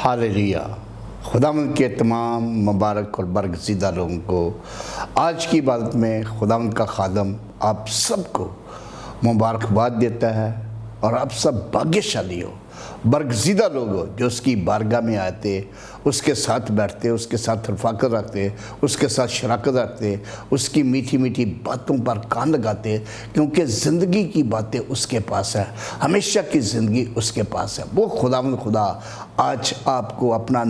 Hallelujah. खुदावंद के तमाम मुबारक और बरगज़ीदा लोगों को आज की इबादत में खुदावंद का खादम आप सबको मुबारकबाद देता है और आप सब भाग्यशाली हो, बरगज़ीदा लोग हो जो उसकी बारगाह में आते, उसके साथ बैठते, उसके साथ रफ़ाकत रखते, उसके साथ शराकत रखते, उसकी मीठी मीठी बातों पर कान लगाते, क्योंकि ज़िंदगी की बातें उसके पास है, हमेशा की ज़िंदगी उसके पास है। वो खुदावंद खुदा आज आपको अपना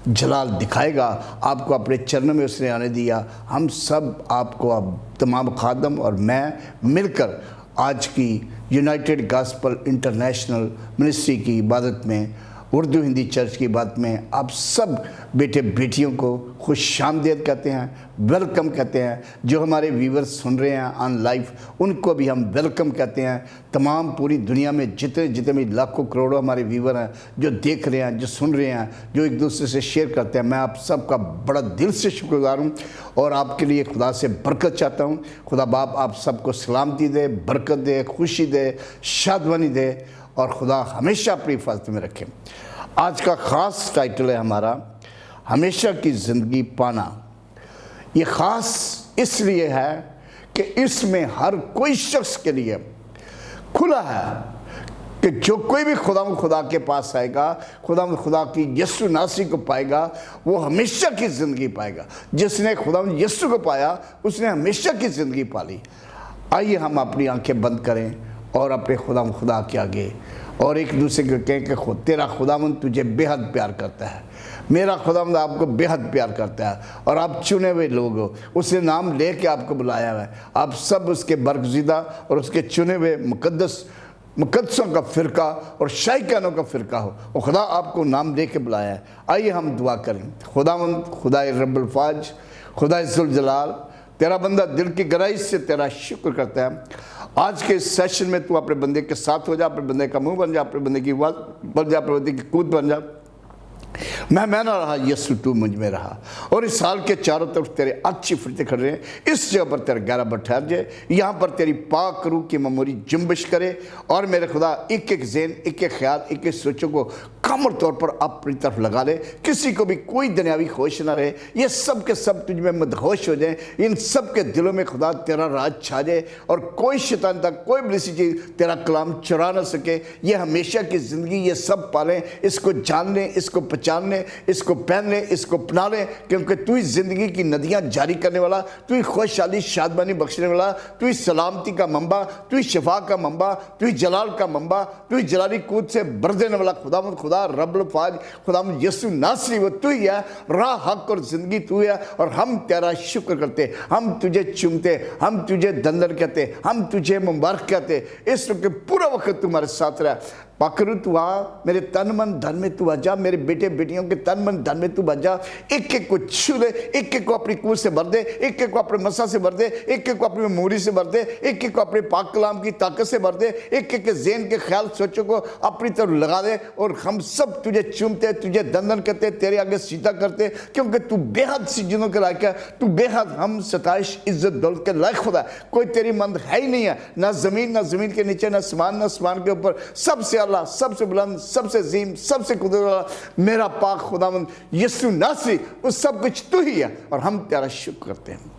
जलाल दिखाएगा, आपको अपने चरणों में उसने आने दिया। हम सब आपको अब तमाम खादम और मैं मिलकर आज की यूनाइटेड गॉस्पल इंटरनेशनल मिनिस्ट्री की इबादत में, उर्दू हिंदी चर्च की इबादत में आप सब बेटे बेटियों को खुश आमदीद कहते हैं, वेलकम कहते हैं। जो हमारे व्यूवर्स सुन रहे हैं ऑन लाइव, उनको भी हम वेलकम कहते हैं। तमाम पूरी दुनिया में जितने भी लाखों करोड़ों हमारे व्यूवर हैं, जो देख रहे हैं, जो सुन रहे हैं, जो एक दूसरे से शेयर करते हैं, मैं आप सबका बड़ा दिल से शुक्रगुजार हूँ और आपके लिए खुदा से बरकत चाहता हूँ। खुदा बाप आप सबको सलामती दे, बरकत दे, खुशी दे, शादवानी दे और खुदा हमेशा अपनी हिफाजत में रखे। आज का ख़ास टाइटल है हमारा हमेशा की ज़िंदगी पाना। ये ख़ास इसलिए है कि इसमें हर कोई शख्स के लिए खुला है कि जो कोई भी खुदा के पास आएगा, खुदा की यीशु नासरी को पाएगा, वो हमेशा की ज़िंदगी पाएगा। जिसने खुदा यीशु को पाया उसने हमेशा की ज़िंदगी पाली। आइए हम अपनी आंखें बंद करें और अपने खुदा के आगे और एक दूसरे को कहें कि तेरा खुदावंद तुझे बेहद प्यार करता है, मेरा खुदावंद आपको बेहद प्यार करता है और आप चुने हुए लोग हो, उसने नाम ले के आपको बुलाया है। आप सब उसके बरगज़ीदा और उसके चुने हुए मुकद्दसों का फ़िरका और शाइकानों का फ़िरका हो और खुदा आपको नाम दे के बुलाया है। आइए हम दुआ करें। खुदावंद खुदाए रब्बुल फ़ाज, खुदाए ज़ुल जलाल, तेरा बंदा दिल की गहराई से तेरा शुक्र करता है। आज के इस सेशन में तू अपने बंदे के साथ हो जा, अपने बंदे का मुंह बन जा, अपने बंदे की आवाज़ बन जा, अपने बंदे की कूद बन जा। मैं ना रहा, यीशु तू मुझ में रहा। और इस साल के चारों तरफ तेरे अच्छी फरिश्ते खड़े रहे, इस जगह पर तेरा गहरा बट ठहर जाए, यहाँ पर तेरी पाक रूह की ममूरी जुम्बिश करे और मेरे खुदा एक एक ज़हन, एक एक ख्याल, एक एक सोचों को कामल तौर पर अपनी तरफ लगा ले। किसी को भी कोई दुनियावी होश ना रहे, ये सब के सब तुझ में मदहोश हो जाए। इन सब के दिलों में खुदा तेरा राज छा जाए और कोई शैतान तक कोई बलिसी चीज़ तेरा कलाम चुरा ना सके। ये हमेशा की ज़िंदगी ये सब पालें, इसको जान लें, इसको पहचान लें, इसको पहन लें, इसको अपना लें, क्योंकि तू ही ज़िंदगी की नदियाँ जारी करने वाला, तू ही खुशहाली शादमानी बख्शने वाला, तू ही सलामती का मंबा, तू ही शिफा का मंबा, तू ही जलाल का मंबा, तू ही जलाली कूद से भर देने वाला खुदावंद खुदा रब्बुल फ़ाज, खुदावंद यीशु नासरी, वो तू ही है। राह हक और ज़िंदगी तू है और हम तेरा शुक्र करते, हम तुझे चूमते, हम तुझे धन्यवाद कहते, हम तुझे मुबारक कहते। इस वक्त पूरा वक्त तुम्हारे साथ रहा। पाकरू तू आ, मेरे तन मन धन में तू आ जा, मेरे बेटे बेटियों के तन मन धन में तू बच जा। एक एक को छू ले, एक एक को अपनी कूद से भर दे, एक एक को अपने मसा से भर दे, एक एक को अपनी मेमोरी से भर दे, एक एक को अपने पाक कलाम की ताकत से भर दे, एक एक के ज़हन के ख्याल सोचों को अपनी तरफ लगा दे और हम सब तुझे चूमते, तुझे दंदन करते, तेरे आगे सीधा करते, क्योंकि तू बेहद सी चीज़ों के लायक है। तू बेहद हम सताइश इज्जत दौलत के लायक खुदा है। कोई तेरी मंद है ही नहीं है, ना ज़मीन के नीचे, ना आसमान के ऊपर। सबसे अल्लाह, सबसे बुलंद, सबसे अजीम, सबसे कुदरत वाला मेरा पाक खुदावंद यीशु नासरी, उस सब कुछ तू ही है और हम तेरा शुक्र करते हैं।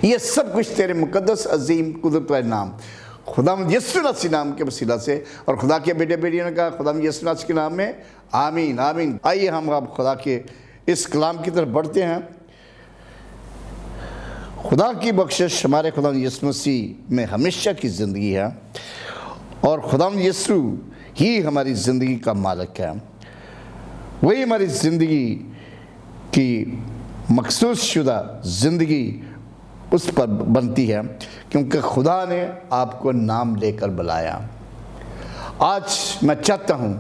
ये सब कुछ तेरे मुकद्दस अजीम कुदरत वाले नाम खुदावंद यीशु नासरी नाम के वसीला से और खुदा के बेटे बेटियों ने कहा खुदावंद यीशु नासरी के नाम में आमीन आमीन। आइए हम अब खुदा के इस कलाम की तरफ बढ़ते हैं। खुदा की बख्शिश हमारे खुदावंद यीशु मसीह में हमेशा की ज़िंदगी है और खुदावंद यीशु ही हमारी ज़िंदगी का मालिक है। वही हमारी ज़िंदगी की मखसूस शुदा ज़िंदगी उस पर बनती है, क्योंकि खुदा ने आपको नाम लेकर बुलाया। आज मैं चाहता हूँ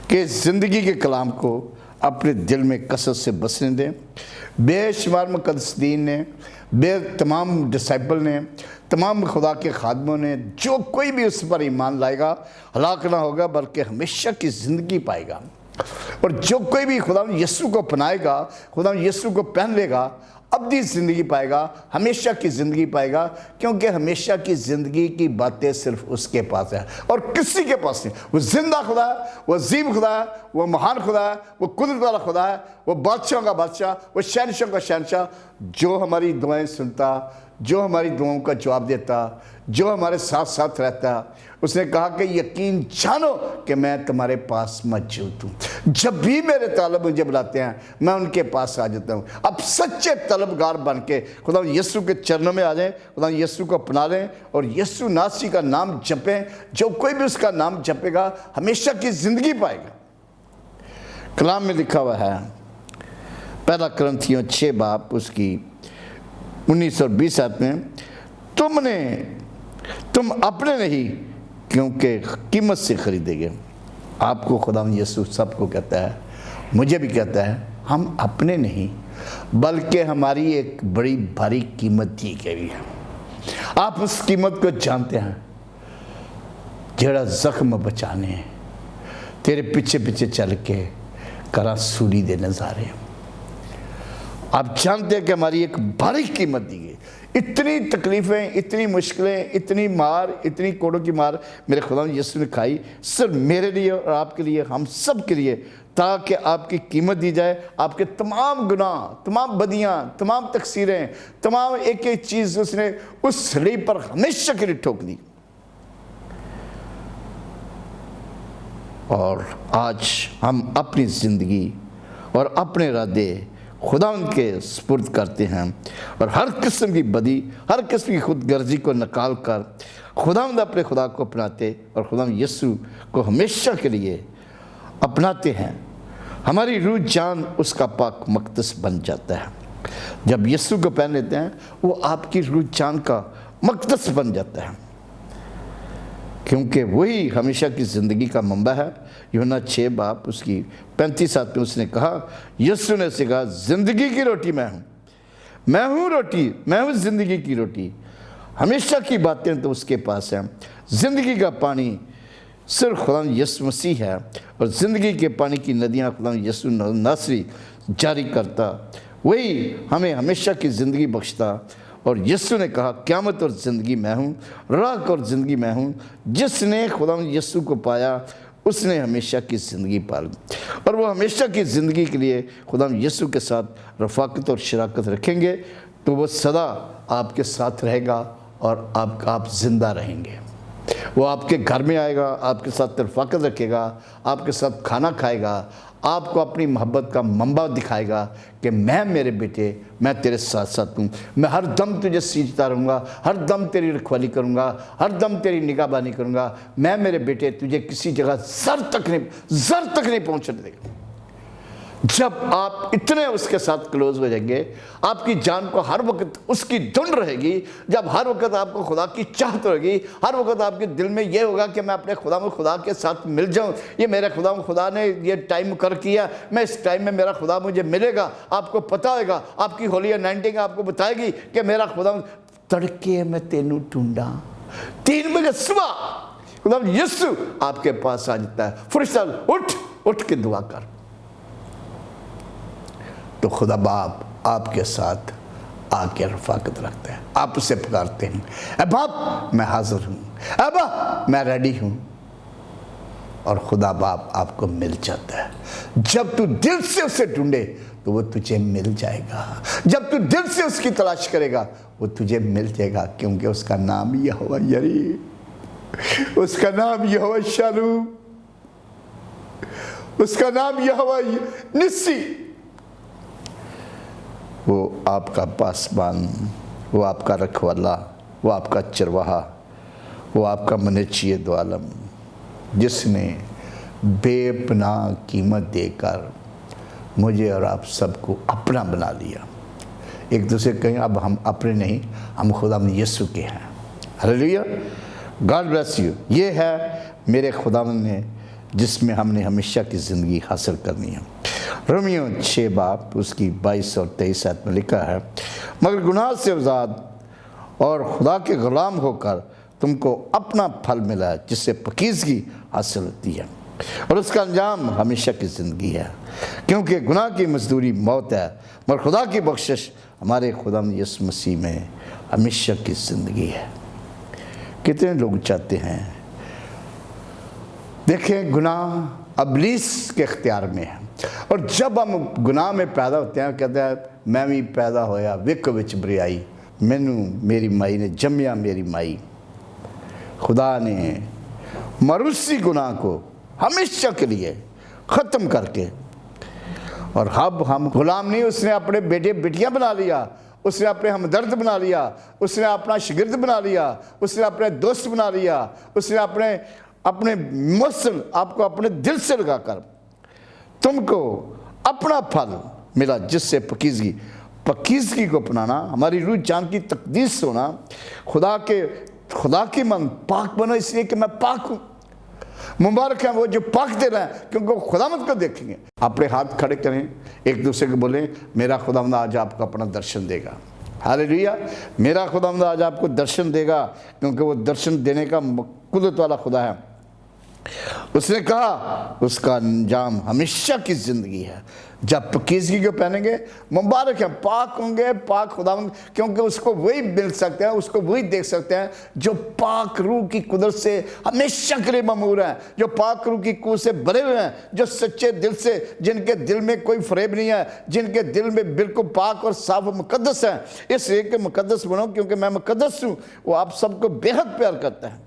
कि ज़िंदगी के कलाम को अपने दिल में कसरत से बसने दें। बेशुमार मुक़द्दसीन ने, तमाम डिसाइपल ने, तमाम खुदा के खादमों ने, जो कोई भी उस पर ईमान लाएगा हलाक ना होगा बल्कि हमेशा की ज़िंदगी पाएगा। और जो कोई भी खुदा यीशु को अपनाएगा, खुदा यीशु को पहन लेगा, ابدی زندگی پائے گا، ہمیشہ کی زندگی پائے گا، کیونکہ ہمیشہ کی زندگی کی باتیں صرف اس کے پاس ہیں اور کسی کے پاس نہیں۔ وہ زندہ خدا ہے، وہ عظیم خدا ہے، وہ مہان خدا ہے، وہ قدرت والا خدا ہے، وہ بادشاہوں کا بادشاہ، وہ شہنشاہوں کا شہنشاہ، جو ہماری دعائیں سنتا، جو ہماری دعاؤں کا جواب دیتا، جو ہمارے ساتھ ساتھ رہتا۔ اس نے کہا کہ یقین جانو کہ میں تمہارے پاس موجود ہوں، جب بھی میرے طالب مجھے بلاتے ہیں میں ان کے پاس آ جاتا ہوں۔ اب سچے طلبگار بن کے خدا یسوع کے چرنوں میں آ جائیں، خدا یسوع کو اپنا لیں اور یسوع ناصری کا نام جپیں۔ جو کوئی بھی اس کا نام جپے گا ہمیشہ کی زندگی پائے گا۔ کلام میں لکھا ہوا ہے، پہلا کرنتھیوں 6 باب اس کی 19 اور 20 آیت میں، تم اپنے نہیں کیونکہ قیمت سے خریدے گئے۔ آپ کو خدا یسوع سب کو کہتا ہے، مجھے بھی کہتا ہے، ہم اپنے نہیں بلکہ ہماری ایک بڑی بھاری قیمت دی گئی ہے۔ آپ اس قیمت کو جانتے ہیں، جڑا زخم بچانے تیرے پیچھے پیچھے چل کے کرا سولی دے نظارے۔ آپ جانتے ہیں کہ ہماری ایک بھاری قیمت دی گئی۔ اتنی تکلیفیں، اتنی مشکلیں، اتنی مار، اتنی کوڑوں کی مار میرے خدا یسوع نے کھائی، صرف میرے لیے اور آپ کے لیے، ہم سب کے لیے، تاکہ آپ کی قیمت دی جائے۔ آپ کے تمام گناہ، تمام بدیاں، تمام تقصیریں، تمام ایک ایک چیز اس نے اس صلیب پر ہمیشہ کے لیے ٹھوک دی۔ اور آج ہم اپنی زندگی اور اپنے ارادے خدا ان کے سپرد کرتے ہیں اور ہر قسم کی بدی، ہر قسم کی خود غرضی کو نکال کر خدا اپنے خدا کو اپناتے اور خدا یسوع کو ہمیشہ کے لیے اپناتے ہیں۔ ہماری روح جان اس کا پاک مقدس بن جاتا ہے۔ جب یسوع کو پہن لیتے ہیں وہ آپ کی روح جان کا مقدس بن جاتا ہے، کیونکہ وہی ہمیشہ کی زندگی کا منبع ہے۔ یوحنا 6 باب اس کی 35 آیت میں اس نے کہا، یسوع نے سے کہا، زندگی کی روٹی میں ہوں، میں ہوں روٹی، میں ہوں زندگی کی روٹی۔ ہمیشہ کی باتیں تو اس کے پاس ہیں۔ زندگی کا پانی صرف خدا یسوع مسیح ہے اور زندگی کے پانی کی ندیاں خدا یسوع ناصری جاری کرتا، وہی ہمیں ہمیشہ کی زندگی بخشتا۔ اور یسوع نے کہا، قیامت اور زندگی میں ہوں، راہ اور زندگی میں ہوں۔ جس نے خدا یسوع کو پایا اس نے ہمیشہ کی زندگی پا لی، اور وہ ہمیشہ کی زندگی کے لیے خدا یسوع کے ساتھ رفاقت اور شراکت رکھیں گے تو وہ سدا آپ کے ساتھ رہے گا اور آپ زندہ رہیں گے۔ وہ آپ کے گھر میں آئے گا، آپ کے ساتھ رفاقت رکھے گا، آپ کے ساتھ کھانا کھائے گا، آپ کو اپنی محبت کا منبع دکھائے گا کہ میں میرے بیٹے، میں تیرے ساتھ ساتھ ہوں، میں ہر دم تجھے سینچتا رہوں گا، ہر دم تیری رکھوالی کروں گا، ہر دم تیری نگہبانی کروں گا، میں میرے بیٹے تجھے کسی جگہ زر تک نہیں پہنچنے دے گا۔ جب آپ اتنے اس کے ساتھ کلوز ہو جائیں گے، آپ کی جان کو ہر وقت اس کی دھن رہے گی، جب ہر وقت آپ کو خدا کی چاہت رہے گی، ہر وقت آپ کے دل میں یہ ہوگا کہ میں اپنے خدا کے ساتھ مل جاؤں، یہ میرے خدا نے یہ ٹائم مقرر کیا، میں اس ٹائم میں میرا خدا مجھے ملے گا۔ آپ کو پتہ ہوئے گا، آپ کی ہولی انائنٹنگ آپ کو بتائے گی کہ میرا خدا تڑکے میں تینوں ڈھونڈا، 3 بجے صبح خدا یسوع آپ کے پاس آ جاتا ہے، فرشتہ اٹھ کے دعا کر۔ تو خدا باپ آپ کے ساتھ آ کے رفاقت رکھتا ہے، آپ اسے پکارتے ہیں، اے باپ میں حاضر ہوں، اے باپ میں ریڈی ہوں، اور خدا باپ آپ کو مل جاتا ہے۔ جب تو دل سے اسے ڈھونڈے تو وہ تجھے مل جائے گا، جب تو دل سے اس کی تلاش کرے گا وہ تجھے مل جائے گا، کیونکہ اس کا نام یہوہ یری، اس کا نام یہوہ شالوم، اس کا نام یہوہ نسی۔ وہ آپ کا پاسبان، وہ آپ کا رکھوالا، وہ آپ کا چرواہا، وہ آپ کا منجی دو عالم، جس نے بے پناہ قیمت دے کر مجھے اور آپ سب کو اپنا بنا لیا۔ ایک دوسرے کہیں اب ہم اپنے نہیں، ہم خدا یسوع کے ہیں۔ ہلیلویا، گاڈ بلیس یو۔ یہ ہے میرے خدا نے جس میں ہم نے ہمیشہ کی زندگی حاصل کرنی ہے۔ رومیو 6 باب اس کی 22 اور 23 آیت میں لکھا ہے، مگر گناہ سے آزاد اور خدا کے غلام ہو کر تم کو اپنا پھل ملا ہے، جس سے پاکیزگی حاصل ہوتی ہے۔ اور اس کا انجام ہمیشہ کی زندگی ہے، کیونکہ گناہ کی مزدوری موت ہے، مگر خدا کی بخشش ہمارے خداوند یسوع مسیح میں ہمیشہ کی زندگی ہے۔ کتنے لوگ چاہتے ہیں، دیکھیں گناہ ابلیس کے اختیار میں ہے، اور جب ہم گناہ میں پیدا ہوتے ہیں کہتے ہیں میں بھی پیدا ہویا وک وچ بریائی، مینوں میری مائی نے جمیا میری مائی۔ خدا نے مروسی گناہ کو ہمیشہ کے لیے ختم کر کے، اور اب ہم غلام نہیں، اس نے اپنے بیٹے بیٹیاں بنا لیا، اس نے اپنے ہمدرد بنا لیا، اس نے اپنا شاگرد بنا لیا، اس نے اپنے دوست بنا لیا، اس نے اپنے موصل آپ کو اپنے دل سے لگا کر تم کو اپنا پھل ملا، جس سے پکیزگی کو اپنانا، ہماری روح جان کی تقدیس ہونا، خدا کی من پاک بنا، اس لیے کہ میں پاک ہوں۔ مبارک ہیں وہ جو پاک دل ہیں، کیونکہ وہ خداوند کو دیکھیں گے۔ اپنے ہاتھ کھڑے کریں، ایک دوسرے کو بولیں میرا خداوند آج آپ کو اپنا درشن دے گا۔ ہاللیلویہ، میرا خداوند آج آپ کو درشن دے گا، کیونکہ وہ درشن دینے کا قدرت والا خدا ہے۔ اس نے کہا اس کا انجام ہمیشہ کی زندگی ہے۔ جب پاکیزگی کو پہنیں گے، مبارک ہیں، پاک ہوں گے، پاک خداوند، کیونکہ اس کو وہی مل سکتے ہیں، اس کو وہی دیکھ سکتے ہیں جو پاک روح کی قدرت سے ہمیشہ کے لیے مامور ہیں، جو پاک روح کی قوت سے بھرے ہوئے ہیں، جو سچے دل سے، جن کے دل میں کوئی فریب نہیں ہے، جن کے دل میں بالکل پاک اور صاف و مقدس ہیں۔ اس لیے کہ مقدس بنو کیونکہ میں مقدس ہوں، وہ آپ سب کو بے حد پیار کرتا ہے،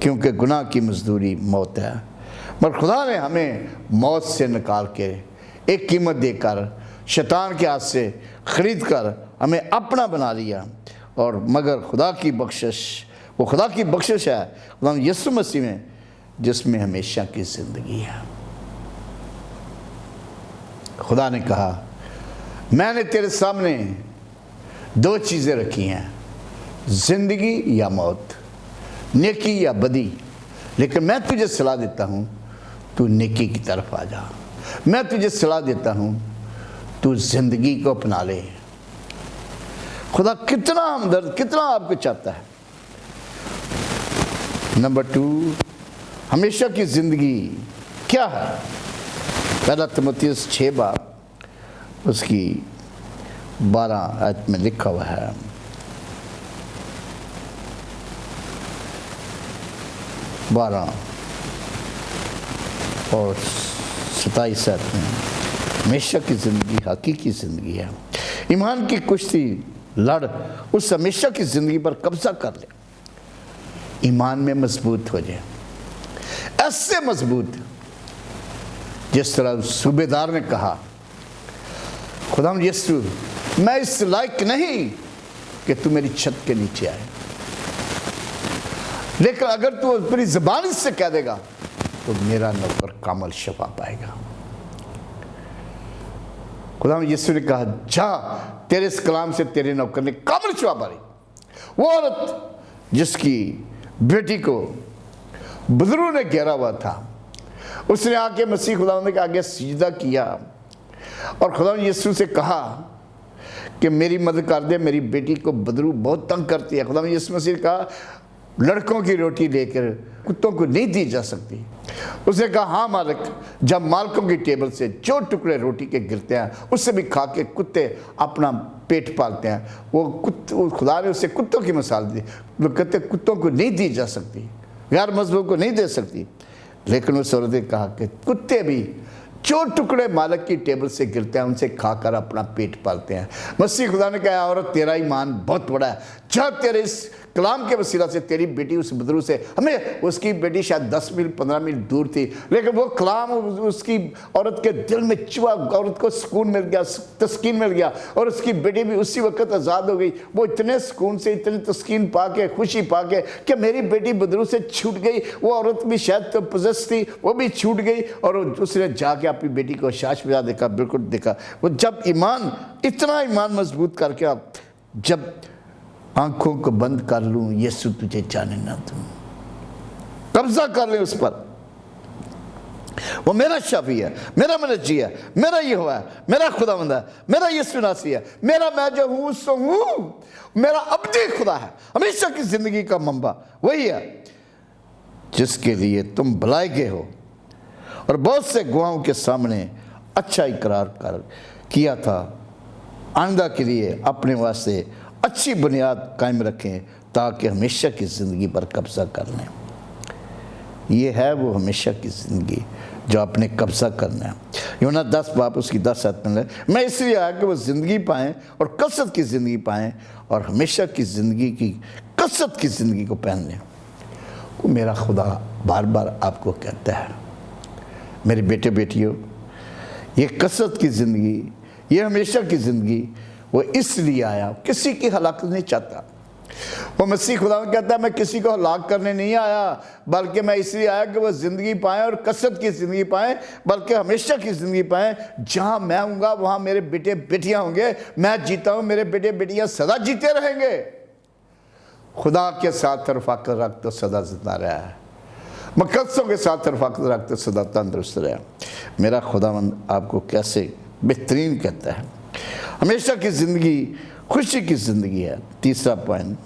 کیونکہ گناہ کی مزدوری موت ہے۔ مگر خدا نے ہمیں موت سے نکال کے ایک قیمت دے کر شیطان کے ہاتھ سے خرید کر ہمیں اپنا بنا لیا، اور مگر خدا کی بخشش، وہ خدا کی بخشش ہے خدا یسوع مسیح میں، جس میں ہمیشہ کی زندگی ہے۔ خدا نے کہا میں نے تیرے سامنے دو چیزیں رکھی ہیں، زندگی یا موت، نیکی یا بدی، لیکن میں تجھے صلاح دیتا ہوں تو نیکی کی طرف آ جا۔ میں تجھے صلاح دیتا ہوں تو زندگی کو اپنا لے۔ خدا کتنا ہمدرد، کتنا آپ کو چاہتا ہے۔ نمبر 2، ہمیشہ کی زندگی کیا ہے؟ پہلا تیموتھیوس 6 باب اس کی 12 آیت میں لکھا ہوا ہے، 12 اور 27 آیت میں، ہمیشہ کی زندگی حقیقی زندگی ہے۔ ایمان کی کشتی لڑ، اس ہمیشہ کی زندگی پر قبضہ کر لے، ایمان میں مضبوط ہو جائے، ایسے مضبوط جس طرح صوبیدار نے کہا خداوند یسوع میں اس لائق نہیں کہ تو میری چھت کے نیچے آئے، لیکن اگر تو اپنی زبان سے کہہ دے گا تو میرا نوکر کامل شفا پائے گا۔ خداوند یسوع نے کہا جا، تیرے اس کلام سے تیرے نوکر نے کامل شفا پائی۔ وہ عورت جس کی بیٹی کو بدرو نے گھیرا ہوا تھا، اس نے آ کے مسیح خداوند کے آگے سجدہ کیا اور خداوند یسوع سے کہا کہ میری مدد کر دے، میری بیٹی کو بدرو بہت تنگ کرتی ہے۔ خداوند یسوع مسیح نے کہا لڑکوں کی روٹی لے کر کتوں کو نہیں دی جا سکتی۔ اس نے کہا ہاں مالک، جب مالکوں کی ٹیبل سے جو ٹکڑے روٹی کے گرتے ہیں اس سے بھی کھا کے کتے اپنا پیٹ پالتے ہیں۔ وہ خدا نے اسے کتوں کی مثال دی، وہ کہتے کتوں کو نہیں دی جا سکتی، غیر مذہب کو نہیں دے سکتی، لیکن اس عورت نے کہا کہ کتے بھی جو ٹکڑے مالک کی ٹیبل سے گرتے ہیں ان سے کھا کر اپنا پیٹ پالتے ہیں۔ مسیح خدا نے کہا عورت تیرا ایمان بہت بڑا ہے، جہاں تیرے اس کلام کے وسیلہ سے تیری بیٹی اس بدرو سے، ہمیں اس کی بیٹی شاید 10 میل 15 میل دور تھی، لیکن وہ کلام اس کی عورت کے دل میں چوا، عورت کو سکون مل گیا، تسکین مل گیا، اور اس کی بیٹی بھی اسی وقت آزاد ہو گئی۔ وہ اتنے سکون سے، اتنی تسکین پا کے، خوشی پا کے کہ میری بیٹی بدرو سے چھوٹ گئی۔ وہ عورت بھی شاید پوزیس تھی، وہ بھی چھوٹ گئی، اور اس نے جا کے اپنی بیٹی کو شاش بجا دیکھا، بالکل دیکھا۔ وہ جب ایمان، اتنا ایمان مضبوط کر کے جب آنکھوں کو بند کر لوں یسوع تجھے جانے نہ دوں، قبضہ کر لیں اس پر، وہ میرا شافی ہے، میرا منجی ہے، میرا یہوہ ہے، میرا خداوند ہے، میرا یسوع ناصری ہے، میرا میں جو ہوں سو ہوں، میرا ابدی خدا ہے، ہمیشہ کی زندگی کا منبع وہی ہے۔ جس کے لیے تم بلائے گئے ہو اور بہت سے گواہوں کے سامنے اچھا اقرار کیا تھا، آئندہ کے لیے اپنے واسطے اچھی بنیاد قائم رکھیں تاکہ ہمیشہ کی زندگی پر قبضہ کر لیں۔ یہ ہے وہ ہمیشہ کی زندگی جو آپ نے قبضہ کرنا ہے۔ یوحنا 10 باب اس کی 10 آیت میں اس لیے آیا کہ وہ زندگی پائیں اور کثرت کی زندگی پائیں اور ہمیشہ کی زندگی کی کثرت کی زندگی کو پہن لیں۔ وہ میرا خدا بار بار آپ کو کہتا ہے، میرے بیٹے بیٹیوں، یہ کثرت کی زندگی، یہ ہمیشہ کی زندگی وہ اس لیے آیا، کسی کی ہلاکت نہیں چاہتا۔ وہ مسیح خدا کہتا ہے میں کسی کو ہلاک کرنے نہیں آیا، بلکہ میں اس لیے آیا کہ وہ زندگی پائیں اور کثرت کی زندگی پائیں، بلکہ ہمیشہ کی زندگی پائیں۔ جہاں میں ہوں گا وہاں میرے بیٹے بیٹیاں ہوں گے، میں جیتا ہوں، میرے بیٹے بیٹیاں سدا جیتے رہیں گے۔ خدا کے ساتھ رفاقت رکھ تو سدا زندہ رہا ہے، مقدسوں کے ساتھ رفاقت رکھ تو سدا تندرست رہا۔ میرا خداوند آپ کو کیسے بہترین کہتا ہے۔ ہمیشہ کی زندگی خوشی کی زندگی ہے۔ تیسرا پوائنٹ،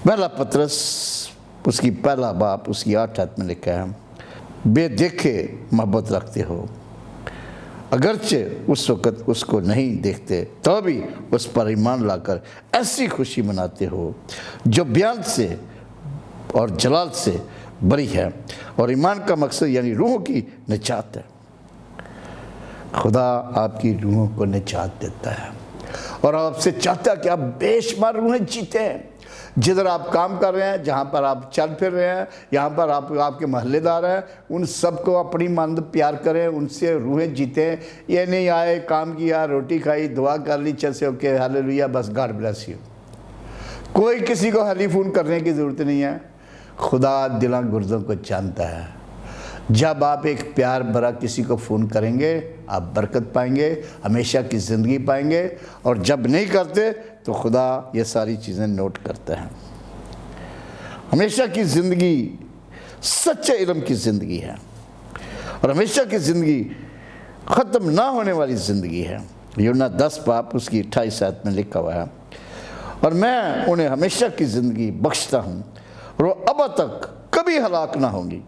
پہلا پطرس اس کی پہلا باب اس کی 8 آیت میں لکھا ہے، بے دیکھے محبت رکھتے ہو، اگرچہ اس وقت اس کو نہیں دیکھتے تو بھی اس پر ایمان لا کر ایسی خوشی مناتے ہو جو بیان سے اور جلال سے بری ہے، اور ایمان کا مقصد یعنی روحوں کی نجات ہے۔ خدا آپ کی روحوں کو نجات دیتا ہے اور آپ سے چاہتا ہے کہ آپ بے شمار روحیں جیتے ہیں۔ جدھر آپ کام کر رہے ہیں، جہاں پر آپ چل پھر رہے ہیں، یہاں پر آپ کے محلے دار ہیں، ان سب کو اپنی مانند پیار کریں، ان سے روحیں جیتے ہیں۔ یہ نہیں آئے کام کیا، روٹی کھائی، دعا کر لی، چل سے اوکے ہاللیلویہ، بس گاڈ بلیس یو۔ کوئی کسی کو حلی فون کرنے کی ضرورت نہیں ہے۔ خدا دلاں گردوں کو جانتا ہے۔ جب آپ ایک پیار بھرا کسی کو فون کریں گے آپ برکت پائیں گے، ہمیشہ کی زندگی پائیں گے، اور جب نہیں کرتے تو خدا یہ ساری چیزیں نوٹ کرتا ہے۔ ہمیشہ کی زندگی سچے علم کی زندگی ہے، اور ہمیشہ کی زندگی ختم نہ ہونے والی زندگی ہے۔ یوحنا 10 باب اس کی 28 آیت میں لکھا ہوا ہے، اور میں انہیں ہمیشہ کی زندگی بخشتا ہوں اور وہ ابد تک کبھی ہلاک نہ ہوں گی،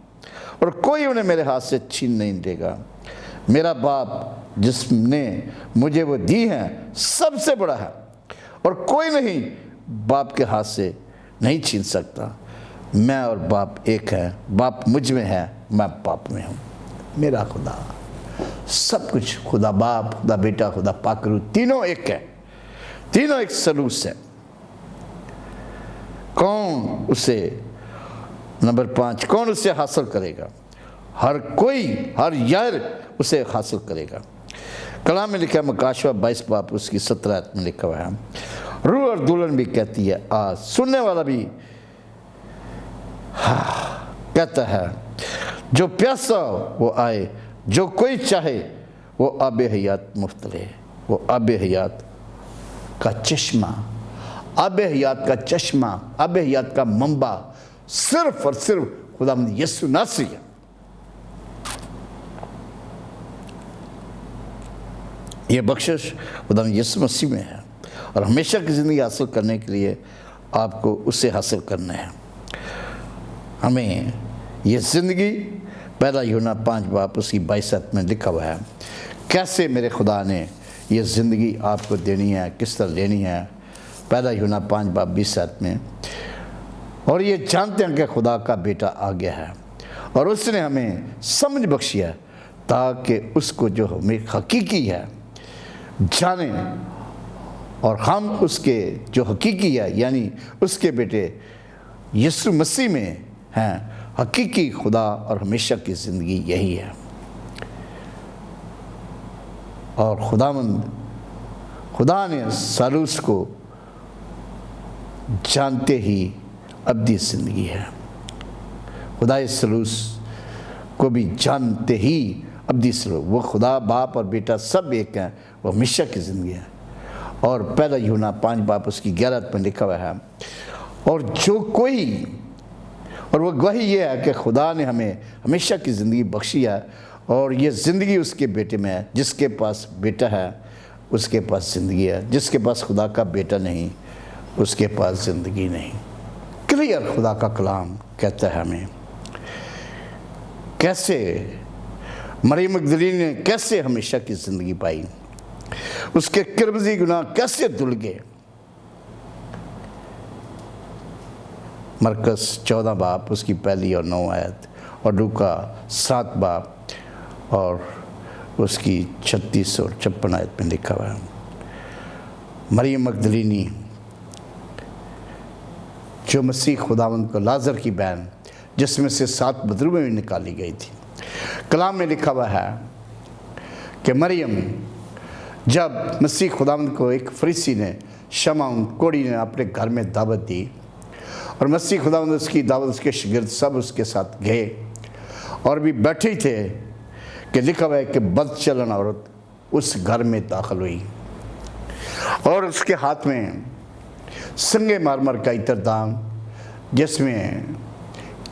اور کوئی انہیں میرے ہاتھ سے چھین نہیں دے گا۔ میرا باپ جس نے مجھے وہ دی ہیں سب سے بڑا ہے، اور کوئی نہیں باپ کے ہاتھ سے نہیں چھین سکتا۔ میں اور باپ ایک ہیں، باپ مجھ میں ہے، میں باپ میں ہوں۔ میرا خدا سب کچھ، خدا باپ، خدا بیٹا، خدا پاک روح، تینوں ایک ہیں، تینوں ایک سلوس ہیں۔ کون اسے نمبر 5 کون اسے حاصل کرے گا؟ ہر کوئی، ہر یار اسے حاصل کرے گا۔ کلام میں لکھا ہے، مکاشوہ 22 باب اس کی 17 آیت میں لکھا ہوا ہے، روح اور دلہن بھی کہتی ہے آ، سننے والا بھی کہتا ہے، جو پیاسا ہو وہ آئے، جو کوئی چاہے وہ آب حیات مفت لے۔ وہ آب حیات کا چشمہ، آب حیات کا چشمہ، آب حیات کا منبع صرف اور صرف خداوند یسوع ناصری ہے۔ یہ بخشش خداوند یسوع مسیح میں ہے، اور ہمیشہ کی زندگی حاصل کرنے کے لیے آپ کو اسے حاصل کرنا ہے۔ ہمیں یہ زندگی پہلا یوحنا 5 باب اس کی 22 آیت میں لکھا ہوا ہے، کیسے میرے خدا نے یہ زندگی آپ کو دینی ہے، کس طرح لینی ہے۔ پہلا یوحنا 5 باب 20 آیت میں، اور یہ جانتے ہیں کہ خدا کا بیٹا آ گیا ہے اور اس نے ہمیں سمجھ بخشی ہے تاکہ اس کو جو ہمیں حقیقی ہے جانیں، اور ہم اس کے جو حقیقی ہے یعنی اس کے بیٹے یسوع مسیح میں ہیں۔ حقیقی خدا اور ہمیشہ کی زندگی یہی ہے، اور خدا نے سالوس کو جانتے ہی ابدی زندگی ہے۔ خدا سالوس کو بھی جانتے ہی ابدی سلوک، وہ خدا باپ اور بیٹا سب ایک ہیں، وہ ہمیشہ کی زندگی ہے۔ اور پہلا یوحنا 5 باب اس کی 11 میں لکھا ہوا ہے، اور جو کوئی، اور وہ گواہی یہ ہے کہ خدا نے ہمیں ہمیشہ کی زندگی بخشی ہے، اور یہ زندگی اس کے بیٹے میں ہے۔ جس کے پاس بیٹا ہے اس کے پاس زندگی ہے، جس کے پاس خدا کا بیٹا نہیں اس کے پاس زندگی نہیں۔ क्लियर खुदा का कलाम कहता है हमें कैसे मरियम मगदलीनी ने कैसे हमेशा की ज़िंदगी पाई, उसके किरमजी गुनाह कैसे धुल गए। मरकस 14 बाब उसकी 1 और 9 आयत और लूका 7 बाब और उसकी 36 और 56 आयत में लिखा हुआ है। मरियम मगदलीनी जो मसीह खुदावंद को लाजर की बहन जिसमें से 7 बदरू में भी निकाली गई थी, कलाम में लिखा हुआ है कि मरियम जब मसीह खुदावंद को एक फरीसी ने शमौन कोढ़ी ने अपने घर में दावत दी और मसीह खुदावंद उसकी दावत उसके शागिर्द सब उसके साथ गए और भी बैठे ही थे कि लिखा हुआ है कि बदचलन औरत उस घर में दाखिल हुई और उसके हाथ में संगे मारमर का इत्रदान जिसमें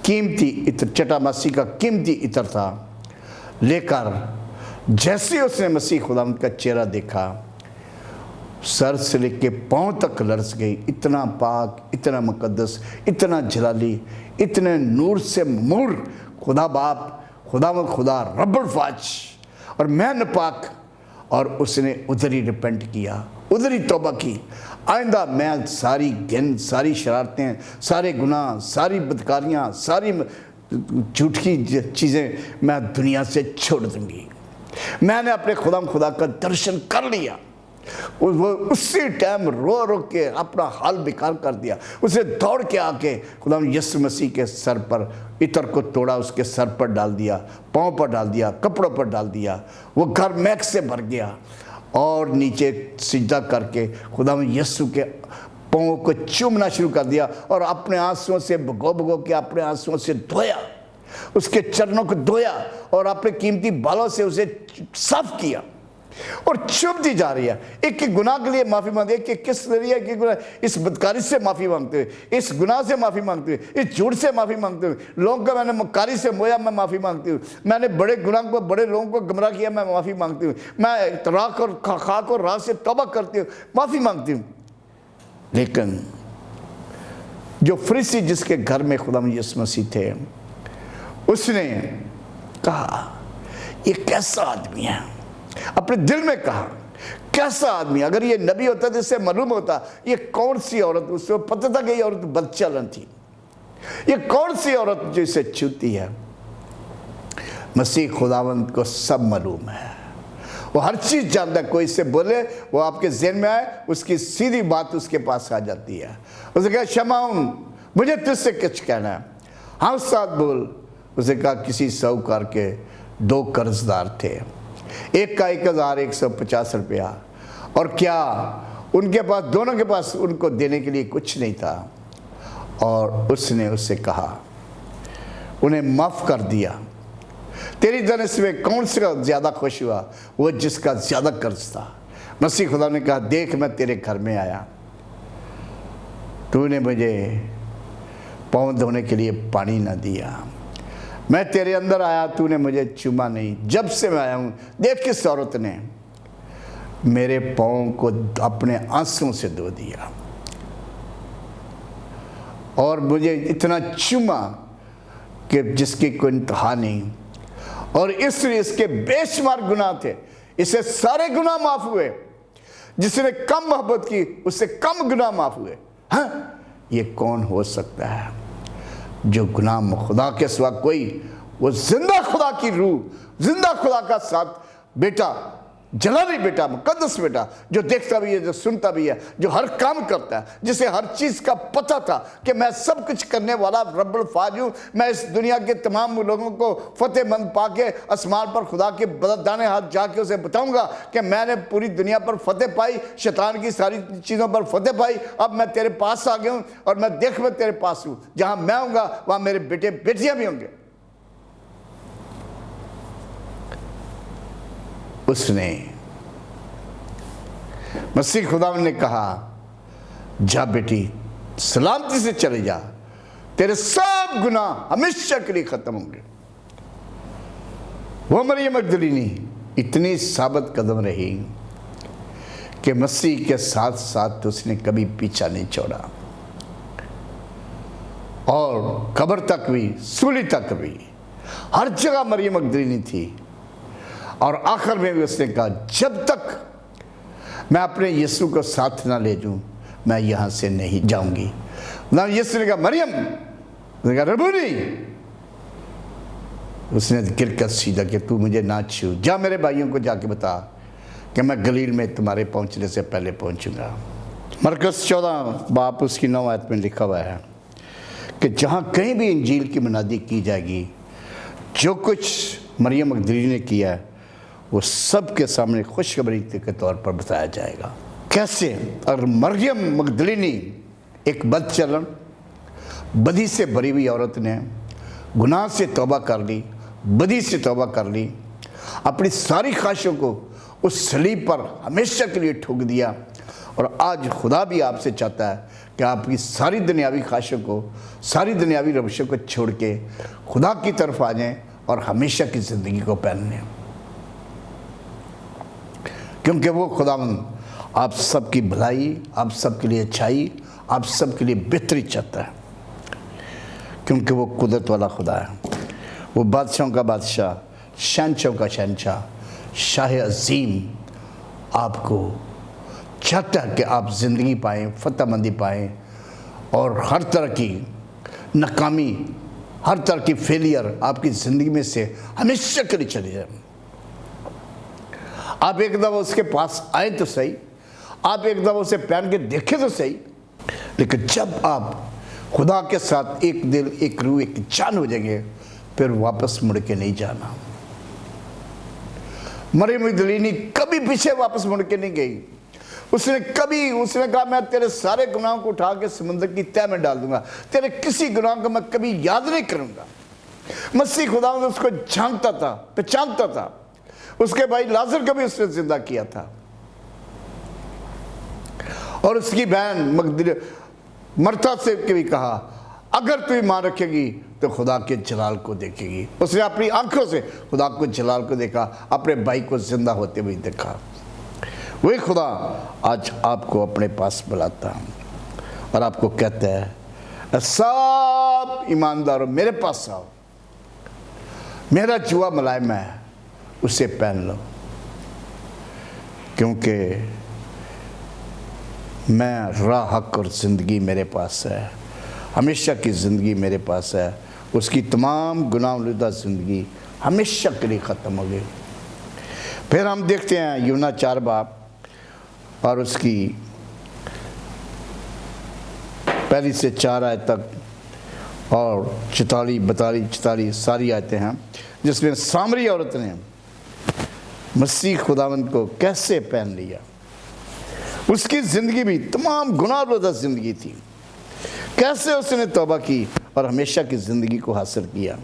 कीमती इत्र चटामासी का कीमती इत्र था लेकर जैसे उसने मसीह खुदावंद का चेहरा देखा सर से लेके पाँव तक लरस गई। इतना पाक, इतना मुकद्दस, इतना जलाली, इतने नूर से मूर खुदा बाप, खुदावंद खुदा रब्बुल फाज और मैं नापाक। और उसने उधर ही रिपेंट किया, उधर ही तौबा की, आइंदा मैं सारी गिन, सारी शरारतें, सारे गुनाह, सारी बदकारियाँ, सारी झूठी चीज़ें मैं दुनिया से छोड़ दूँगी। मैंने अपने खुदा का दर्शन कर लिया। वो उसी टाइम रो रो के अपना हाल बेकार कर दिया। उसे दौड़ के आके खुदा यीशु मसीह के सर पर इत्र को तोड़ा, उसके सर पर डाल दिया, पाँव पर डाल दिया, कपड़ों पर डाल दिया। वो घर महक से भर गया और नीचे सिजदा करके खुदा यीशु के पाँव को चूमना शुरू कर दिया और अपने आंसुओं से भगो भगो के अपने आंसुओं से धोया, उसके चरणों को धोया और अपने कीमती बालों से उसे साफ किया और चुभती जा रही है। एक एक गुनाह के लिए माफ़ी मांगते, एक किस जरिए कि इस बदकारी से माफ़ी मांगते हुए, इस गुनाह से माफ़ी मांगते हुए, इस झूठ से माफ़ी मांगते हुए, लोगों को मैंने मक्कारी से मोया, मैं माफ़ी मांगती हूँ। मैंने बड़े गुनाह को, बड़े लोगों को गुमराह किया, मैं माफ़ी मांगती हूँ। मैं राख और खाक और राह से तौबा करती हूँ, माफ़ी मांगती हूँ। लेकिन जो फरीसी जिसके घर में खुदा यीशु मसीह थे, उसने कहा ये कैसा आदमी है। अपने दिल में कहा कैसा आदमी, अगर ये नबी होता तो इससे मालूम होता ये कौन सी औरत, उसको पता था कि ये औरत बदचलन थी। ये कौन सी औरत जो इसे छूती है। मसीह खुदावंद को सब मालूम है, वो हर चीज़ जानता है। कोई इससे बोले वो आपके ज़हन में आए, उसकी सीधी बात उसके पास आ जाती है। उसे कहा शमौन मुझे तुझसे कुछ कहना है। हाँ साथ बोल। उसे कहा किसी साहूकार के 2 कर्जदार थे, एक का 1150 रुपया और क्या उनके पास, दोनों के पास उनको देने के लिए कुछ नहीं था। और उसने उससे कहा उन्हें माफ़ कर दिया। तेरी जनस में कौन सा ज़्यादा खुश हुआ, वो जिसका ज़्यादा कर्ज था। मसीह खुदा ने कहा देख मैं तेरे घर में आया, तूने मुझे पाँव धोने के लिए पानी ना दिया। मैं तेरे अंदर आया, तूने मुझे चूमा नहीं। जब से मैं आया हूँ देख किस औरत ने मेरे पाँव को अपने आंसुओं से धो दिया और मुझे इतना चूमा कि जिसकी कोई इंतहा नहीं। और इसलिए इसके बेशुमार गुनाह थे, इसे सारे गुनाह माफ़ हुए। जिसने कम मोहब्बत की उससे कम गुनाह माफ़ हुए। हाँ, ये कौन हो सकता है जो गुनाह खुदा के सिवा कोई, वो जिंदा खुदा की रूह, जिंदा खुदा का साथ बेटा, जलाली बेटा, मुकद्दस बेटा, जो देखता भी है, जो सुनता भी है, जो हर काम करता है, जिसे हर चीज़ का पता था कि मैं सब कुछ करने वाला रब्बुल फाज हूँ। मैं इस दुनिया के तमाम लोगों को फतेहमंद पाके आसमान पर खुदा के दाने हाथ जाके उसे बताऊंगा कि मैंने पूरी दुनिया पर फतेह पाई, शैतान की सारी चीज़ों पर फतेह पाई। अब मैं तेरे पास आ गया हूँ और मैं देख मैं तेरे पास हूँ। जहाँ मैं होऊंगा वहाँ मेरे बेटे बेटियाँ भी होंगे। उसने मसीह खुदा ने कहा जा बेटी सलामती से चले जा, तेरे सब गुनाह हमेशा के लिए खत्म होंगे। वो मरियम मगदलीनी इतनी साबित कदम रही कि मसीह के साथ साथ उसने कभी पीछा नहीं छोड़ा। और कब्र तक भी, सूली तक भी, हर जगह मरियम मगदलीनी थी। और आखिर में भी उसने कहा, जब तक मैं अपने यीशु को साथ ना ले जाऊं, मैं यहाँ से नहीं जाऊंगी। ना यीशु ने कहा, मरियम, उसने कहा, रबूनी। उसने गिर कर सीधा कि तू मुझे ना छू, जा मेरे भाइयों को जाके बता कि मैं गलील में तुम्हारे पहुंचने से पहले पहुंचूंगा। मरकस 14 बाप उसकी 9 आयत में लिखा हुआ है कि जहाँ कहीं भी इंजील की मुनादी की जाएगी, जो कुछ मरियम मगदलीनी ने किया है वो सब के सामने खुशखबरी के तौर पर बताया जाएगा। कैसे? अगर मरियम मगदलीनी एक बदचलन, बदी से भरी हुई औरत ने गुनाह से तौबा कर ली, बदी से तौबा कर ली, अपनी सारी ख्वाहिशों को उस सलीब पर हमेशा के लिए ठोक दिया, और आज खुदा भी आपसे चाहता है कि आपकी सारी दुनियावी ख्वाहिशों को, सारी दुनियावी रविशों को छोड़ के खुदा की तरफ आ जाएं और हमेशा की ज़िंदगी को पहन लें, क्योंकि वो खुदावंद आप सबकी भलाई, आप सबके लिए अच्छाई, आप सबके लिए बेहतरी चाहता है, क्योंकि वो कुदरत वाला खुदा है। वो बादशाहों का बादशाह, शहंशाहों का शहंशाह, शाह अजीम आपको चाहता है कि आप ज़िंदगी पाएँ, फतहमंदी पाएँ, और हर तरह की नाकामी, हर तरह की फेलियर आपकी ज़िंदगी में से हमेशा के लिए चली जाए। आप एक दफ़ा उसके पास आए तो सही, आप एक दफ़ा उसे पहन के देखें तो सही, लेकिन जब आप खुदा के साथ एक दिल, एक रूह, एक जान हो जाएंगे, फिर वापस मुड़ के नहीं जाना। मरियम मगदलीनी कभी पीछे वापस मुड़ के नहीं गई। उसने कहा, मैं तेरे सारे गुनाहों को उठा के समुद्र की तह में डाल दूंगा, तेरे किसी गुनाह को मैं कभी याद नहीं करूंगा। मसीह खुदा उसको जानता था, पहचानता था। उसके भाई लाजर को भी उसने जिंदा किया था, और उसकी बहन मरता से भी कहा, अगर तू ईमान रखेगी तो खुदा के जलाल को देखेगी। उसने अपनी आंखों से खुदा को जलाल को देखा, अपने भाई को जिंदा होते हुए देखा। वही खुदा आज आपको अपने पास बुलाता है और आपको कहता है, सब ईमानदारों मेरे पास आओ, मेरा जुआ मुलायम है, उसे पहन लो, क्योंकि मैं राह, हक और ज़िंदगी मेरे पास है, हमेशा की ज़िंदगी मेरे पास है। उसकी तमाम गुनाहनुदा ज़िंदगी हमेशा के लिए ख़त्म हो गई। फिर हम देखते हैं यूहन्ना 4 बाप और उसकी 1 से 4 आयत तक, और 44, 42, 44 सारी आयतें हैं, जिसमें सामरी औरत ने मसीह खुदावंद को कैसे पहन लिया। उसकी ज़िंदगी भी तमाम गुनाहनुदा ज़िंदगी थी, कैसे उसने तौबा की और हमेशा की ज़िंदगी को हासिल किया।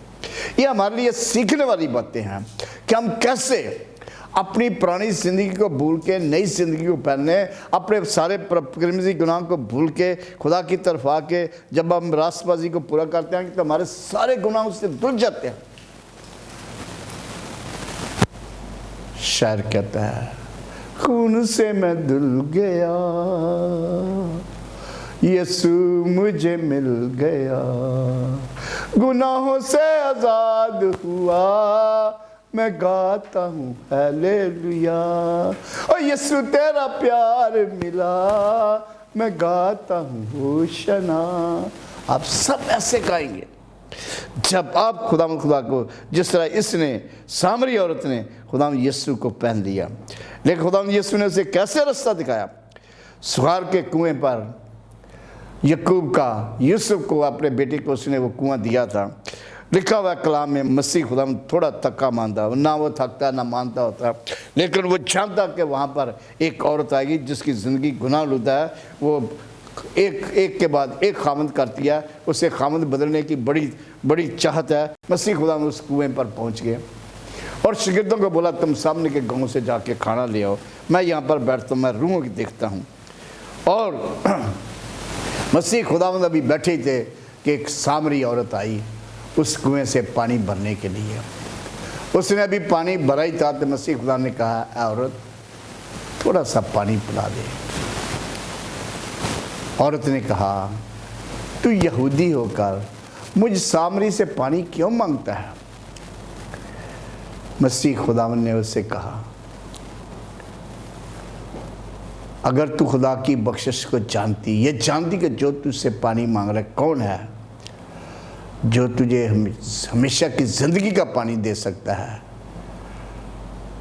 ये हमारे लिए सीखने वाली बातें हैं कि हम कैसे अपनी पुरानी ज़िंदगी को भूल के नई ज़िंदगी को पहनने, अपने सारे क्रिमिनल गुनाह को भूल के खुदा की तरफ आके जब हम रास्तबाजी को पूरा करते हैं तो हमारे सारे गुनाह उससे धुल जाते हैं। शायर कहता है, खून से मैं धुल गया, यीशु मुझे मिल गया, गुनाहों से आज़ाद हुआ, मैं गाता हूँ हालेलुया। और यीशु तेरा प्यार मिला, मैं गाता हूँ होशना। आप सब ऐसे गाएंगे जब आप खुदा को, जिस तरह इसने सामरी औरत ने खुदा यीशु को पहन लिया। लेकिन खुदा यीशु ने उसे कैसे रास्ता दिखाया। सुहार के कुएं पर यकूब का, यूसुफ को, अपने बेटे को उसने वो कुआं दिया था। लिखा हुआ कलाम में मसीह खुदा थोड़ा थका मानता, ना वो थकता ना मानता होता, लेकिन वो जानता कि वहाँ पर एक औरत आएगी जिसकी ज़िंदगी गुनाह लुदा है। वो एक के बाद एक खामद करती है, उसे खामद बदलने की बड़ी बड़ी चाहत है। मसीह खुदा उस कुएं पर पहुँच गए और शागिर्दों को बोला, तुम सामने के गाँव से जाके खाना ले आओ, मैं यहाँ पर बैठता हूँ, मैं रूहों की देखता हूँ। और मसीह खुदावंद अभी बैठे ही थे कि एक सामरी औरत आई उस कुएं से पानी भरने के लिए। उसने अभी पानी भरा ही था तो मसीह खुदा ने कहा, औरत थोड़ा सा पानी पिला दे। औरत ने कहा, तू यहूदी होकर मुझ सामरी से पानी क्यों मांगता है? मसीह खुदावंद ने उससे कहा, अगर तू खुदा की बख्शिश को जानती, ये जानती कि जो तुझसे पानी मांग रहा है कौन है, जो तुझे हमेशा की ज़िंदगी का पानी दे सकता है,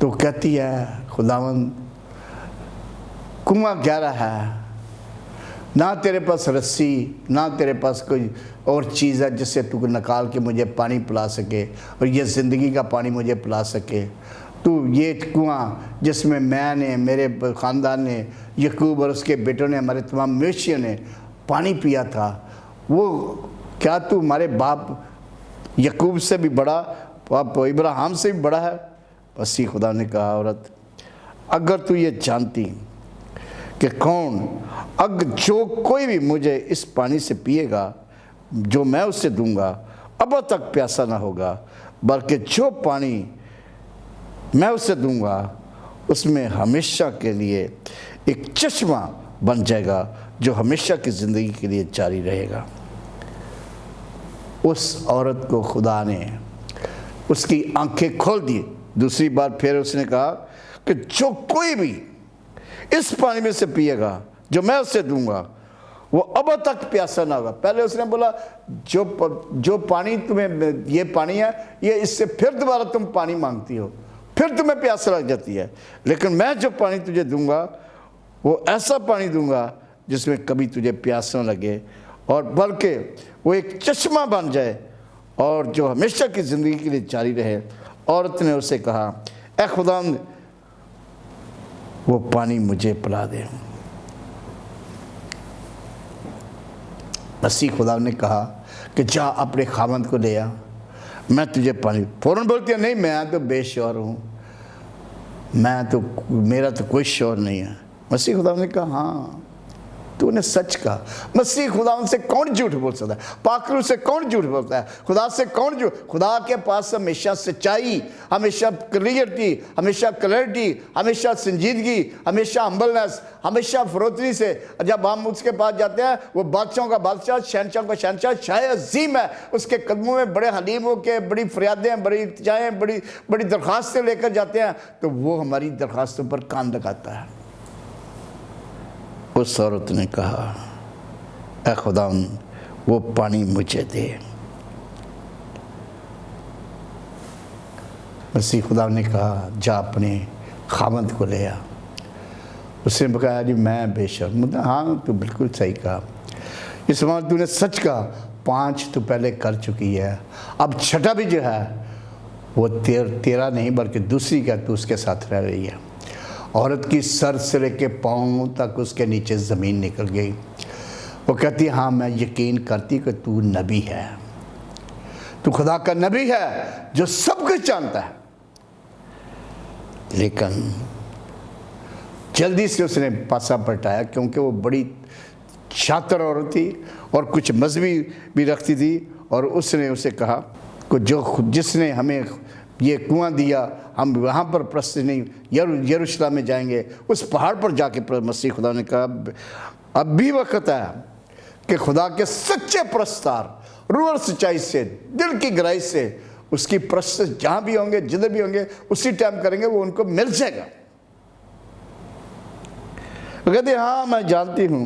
तो कहती है खुदावंद कुआं गहरा है, ना तेरे पास रस्सी, ना तेरे पास कोई और चीज़ है जिससे तू निकाल के मुझे पानी पिला सके और ये ज़िंदगी का पानी मुझे पिला सके। तू ये कुआं जिसमें मैंने, मेरे ख़ानदान ने, यकूब और उसके बेटों ने, हमारे तमाम मवेशियों ने पानी पिया था, वो क्या तू हमारे बाप यकूब से भी बड़ा, बाप इब्राहिम से भी बड़ा है? मसीह खुदा ने कहा, औरत अगर तू ये जानती कि जो कोई भी मुझे इस पानी से पिएगा जो मैं उससे दूंगा अब तक प्यासा ना होगा, बल्कि जो पानी मैं उससे दूंगा उसमें हमेशा के लिए एक चश्मा बन जाएगा जो हमेशा की ज़िंदगी के लिए जारी रहेगा। उस औरत को खुदा ने उसकी आंखें खोल दी। दूसरी बार फिर उसने कहा कि जो कोई भी इस पानी में से पिएगा जो मैं उससे दूंगा वो अब तक प्यासा ना होगा। पहले उसने बोला जो पानी तुम्हें, ये पानी है, ये इससे फिर दोबारा तुम पानी मांगती हो, फिर तुम्हें प्यास लग जाती है, लेकिन मैं जो पानी तुझे दूंगा वो ऐसा पानी दूंगा जिसमें कभी तुझे प्यास न लगे और बल्कि वो एक चश्मा बन जाए और जो हमेशा की ज़िंदगी के लिए जारी रहे। औरत ने उसे कहा, ऐ खुदावंद वो पानी मुझे पिला दे। मसीह खुदा ने कहा कि जा अपने खामंद को ले आ, मैं तुझे पानी। फ़ौरन बोलती है, नहीं मैं तो बेशौर हूँ, मेरा तो कोई शौर नहीं है। मसीह खुदा ने कहा, हाँ तूने सच कहा। मसीह खुदा से कौन झूठ बोल सकता है? पाकरू से कौन झूठ बोलता है? खुदा से कौन झूठ? खुदा के पास हमेशा सच्चाई, हमेशा क्लियरिटी, हमेशा क्लैरिटी, हमेशा संजीदगी, हमेशा हम्बलनेस, हमेशा फरोतनी से जब हम उसके पास जाते हैं, वो बादशाहों का बादशाह, शहनशाह का शहनशाह, शाह अजीम है, उसके कदमों में बड़े हलीम होकर बड़ी फरियादें, बड़ी इल्तिजाएं, बड़ी दरख्वास्तें लेकर जाते हैं, तो वो हमारी दरख्वास्तों पर कान लगाता है। उस औरत ने कहा, ऐ खुदावंद वो पानी मुझे दे। मसीह खुदा ने कहा, जा अपने खामद को ले आ। उसने कहा, जी मैं बेशर्म। हाँ तू बिल्कुल सही कहा, इस बार तूने सच कहा, 5 तो पहले कर चुकी है, अब छठा भी जो है वो तेरा नहीं बल्कि दूसरी का तू उसके साथ रह रही है। औरत की सर से लेके पाँव तक उसके नीचे ज़मीन निकल गई। वो कहती, हाँ मैं यकीन करती कि तू नबी है, तू खुदा का नबी है जो सब कुछ जानता है। लेकिन जल्दी से उसने पासा पलटाया, क्योंकि वो बड़ी शातिर औरत थी और कुछ मजहबी भी रखती थी, और उसने उसे कहा कि जिसने हमें ये कुआं दिया, हम वहाँ पर प्रस्त नहीं यरूशलेम में जाएंगे, उस पहाड़ पर जाके। मसीह खुदा ने कहा, अब भी वक्त है कि खुदा के सच्चे प्रस्तार रूह और सच्चाई से, दिल की गहराई से उसकी प्रस्त जहाँ भी होंगे, जिधर भी होंगे, उसी टाइम करेंगे, वो उनको मिल जाएगा। वो कहते, हाँ मैं जानती हूँ।